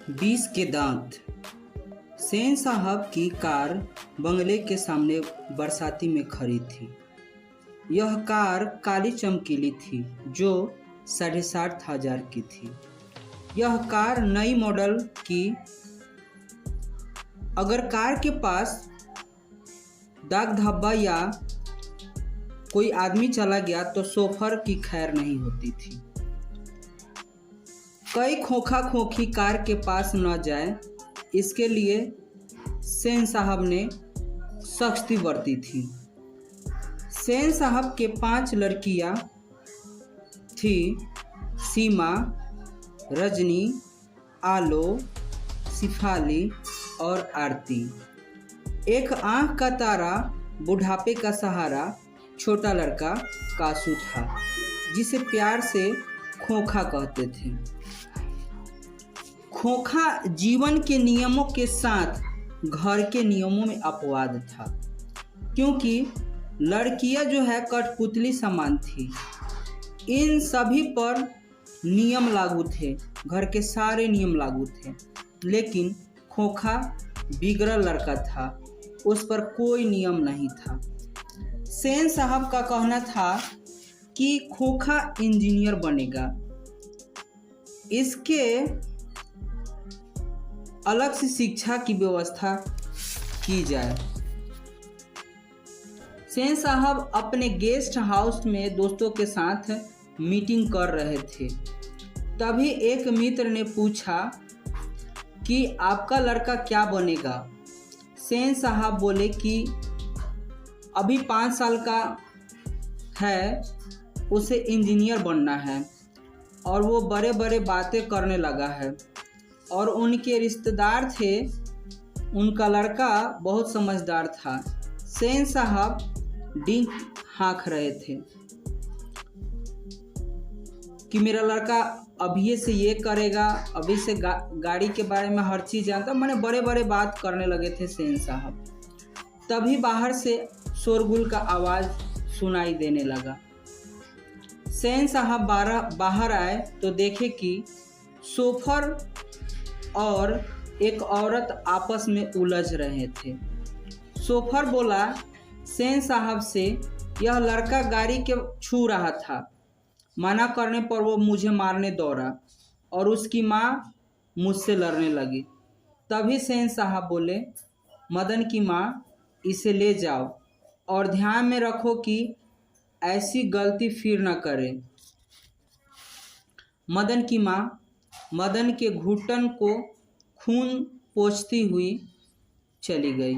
20 के दांत। सेन साहब की कार बंगले के सामने बरसाती में खड़ी थी। यह कार काली चमकीली थी जो 60,500 की थी। यह कार नई मॉडल की। अगर कार के पास दाग धब्बा या कोई आदमी चला गया तो शोफर की खैर नहीं होती थी। कई खोखा खोखी कार के पास न जाए, इसके लिए सेन साहब ने सख्ती बरती थी। सेन साहब के 5 लड़कियां थी: सीमा, रजनी, आलो, शिफाली और आरती। एक आंख का तारा, बुढ़ापे का सहारा, छोटा लड़का कासू था, जिसे प्यार से खोखा कहते थे। खोखा जीवन के नियमों के साथ घर के नियमों में अपवाद था, क्योंकि लड़कियां जो है कठपुतली समान थी। इन सभी पर नियम लागू थे, घर के सारे नियम लागू थे, लेकिन खोखा बिगड़ल लड़का था, उस पर कोई नियम नहीं था। सेन साहब का कहना था कि खोखा इंजीनियर बनेगा, इसके अलग से शिक्षा की व्यवस्था की जाए। सेन साहब अपने गेस्ट हाउस में दोस्तों के साथ मीटिंग कर रहे थे। तभी एक मित्र ने पूछा कि आपका लड़का क्या बनेगा। सेन साहब बोले कि अभी 5 साल का है, उसे इंजीनियर बनना है और वो बड़े बड़े बातें करने लगा है। और उनके रिश्तेदार थे, उनका लड़का बहुत समझदार था। सेन साहब डींग हाँक रहे थे कि मेरा लड़का अभी से ये करेगा, अभी से गाड़ी के बारे में हर चीज़ जानता। मैंने बड़े बड़े बात करने लगे थे सेन साहब। तभी बाहर से शोरगुल का आवाज़ सुनाई देने लगा। सेन साहब बाहर आए तो देखे कि शोफर और एक औरत आपस में उलझ रहे थे। शोफर बोला सेन साहब से, यह लड़का गाड़ी के छू रहा था, मना करने पर वो मुझे मारने दौड़ा और उसकी माँ मुझसे लड़ने लगी। तभी सेन साहब बोले, मदन की माँ, इसे ले जाओ और ध्यान में रखो कि ऐसी गलती फिर न करे। मदन की माँ मदन के घुटन को खून पोंछती हुई चली गई,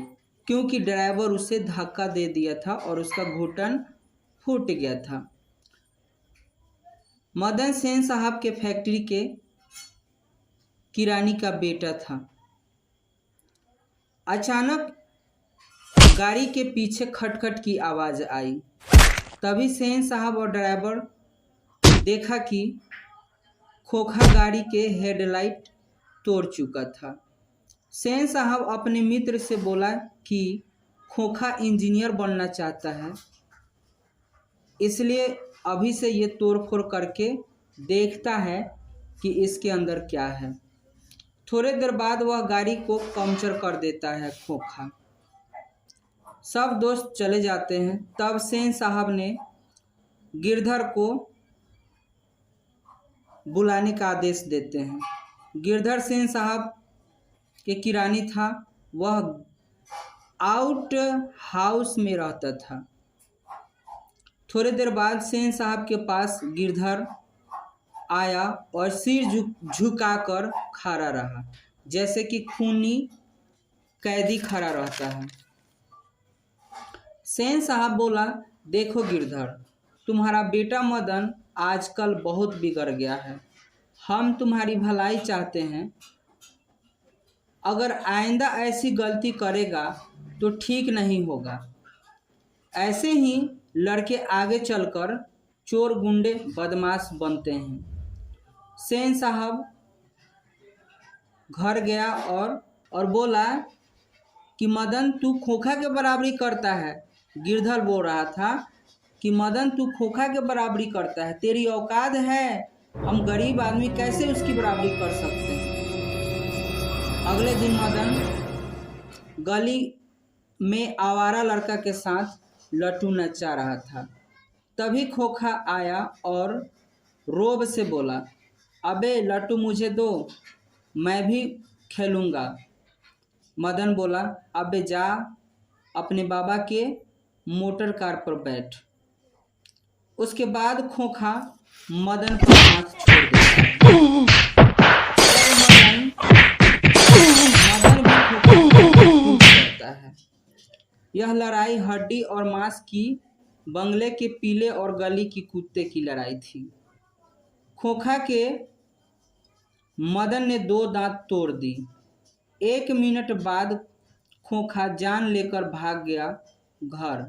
क्योंकि ड्राइवर उसे धक्का दे दिया था और उसका घुटन फूट गया था। मदन सेन साहब के फैक्ट्री के किरानी का बेटा था। अचानक गाड़ी के पीछे खटखट की आवाज़ आई। तभी सेन साहब और ड्राइवर देखा कि खोखा गाड़ी के हेडलाइट तोड़ चुका था। सेन साहब अपने मित्र से बोला कि खोखा इंजीनियर बनना चाहता है, इसलिए अभी से ये तोड़फोड़ करके देखता है कि इसके अंदर क्या है। थोड़े देर बाद वह गाड़ी को पंक्चर कर देता है खोखा। सब दोस्त चले जाते हैं। तब सेन साहब ने गिरधर को बुलाने का आदेश देते हैं। गिरधर सेन साहब के किरानी था। वह आउट हाउस में रहता था। थोड़ी देर बाद सेन साहब के पास गिरधर आया और सिर झुकाकर खड़ा रहा, जैसे कि खूनी कैदी खड़ा रहता है। सेन साहब बोला, देखो गिरधर, तुम्हारा बेटा मदन आजकल बहुत बिगड़ गया है। हम तुम्हारी भलाई चाहते हैं। अगर आइंदा ऐसी गलती करेगा तो ठीक नहीं होगा। ऐसे ही लड़के आगे चलकर चोर, गुंडे, बदमाश बनते हैं। सेन साहब घर गया और बोला कि मदन, तू खोखा के बराबरी करता है। गिरधर बोल रहा था कि मदन, तू खोखा के बराबरी करता है, तेरी औकात है, हम गरीब आदमी कैसे उसकी बराबरी कर सकते हैं। अगले दिन मदन गली में आवारा लड़का के साथ लट्टू नचा रहा था। तभी खोखा आया और रोब से बोला, अबे लट्टू मुझे दो, मैं भी खेलूँगा। मदन बोला, अबे जा अपने बाबा के मोटर कार पर बैठ। उसके बाद खोखा मदन पर हाथ छोड़ देता है। मदन भी खोखा को खूब करता है। यह लड़ाई हड्डी और मांस की, बंगले के पीले और गली की कुत्ते की लड़ाई थी। खोखा के मदन ने 2 दांत तोड़ दी। 1 मिनट बाद खोखा जान लेकर भाग गया घर।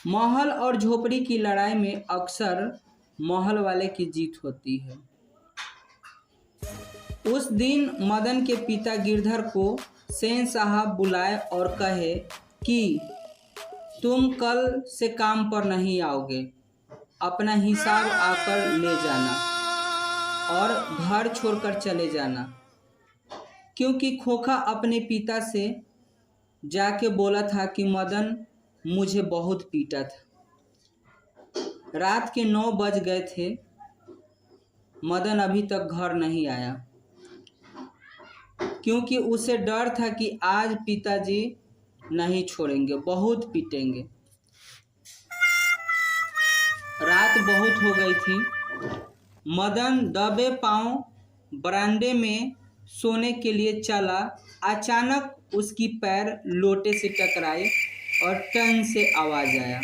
महल और झोपड़ी की लड़ाई में अक्सर महल वाले की जीत होती है। उस दिन मदन के पिता गिरधर को सेन साहब बुलाए और कहे कि तुम कल से काम पर नहीं आओगे, अपना हिसाब आकर ले जाना और घर छोड़कर चले जाना, क्योंकि खोखा अपने पिता से जाके बोला था कि मदन मुझे बहुत पीटा था। रात के 9 बज गए थे, मदन अभी तक घर नहीं आया, क्योंकि उसे डर था कि आज पिताजी नहीं छोड़ेंगे, बहुत पीटेंगे। रात बहुत हो गई थी। मदन दबे पांव बरामदे में सोने के लिए चला। अचानक उसकी पैर लोटे से टकराए और टन से आवाज आया।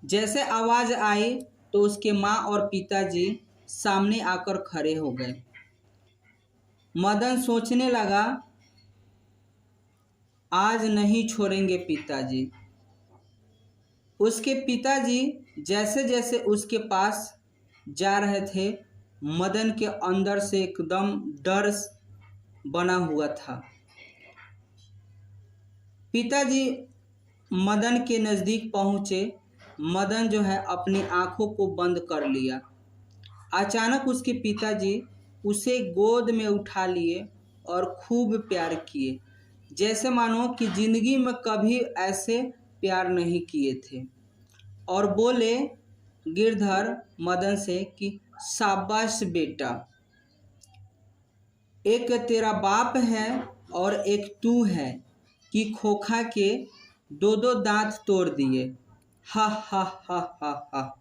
जैसे आवाज आई तो उसके माँ और पिताजी सामने आकर खड़े हो गए। मदन सोचने लगा, आज नहीं छोड़ेंगे पिताजी। उसके पिताजी जैसे जैसे उसके पास जा रहे थे, मदन के अंदर से एकदम डर बना हुआ था। पिताजी मदन के नज़दीक पहुँचे। मदन जो है अपनी आंखों को बंद कर लिया। अचानक उसके पिताजी उसे गोद में उठा लिए और खूब प्यार किए, जैसे मानो कि जिंदगी में कभी ऐसे प्यार नहीं किए थे, और बोले गिरधर मदन से कि शाबाश बेटा, एक तेरा बाप है और एक तू है कि खोखा के 2 दांत तोड़ दिए। हा हा हा हा हा।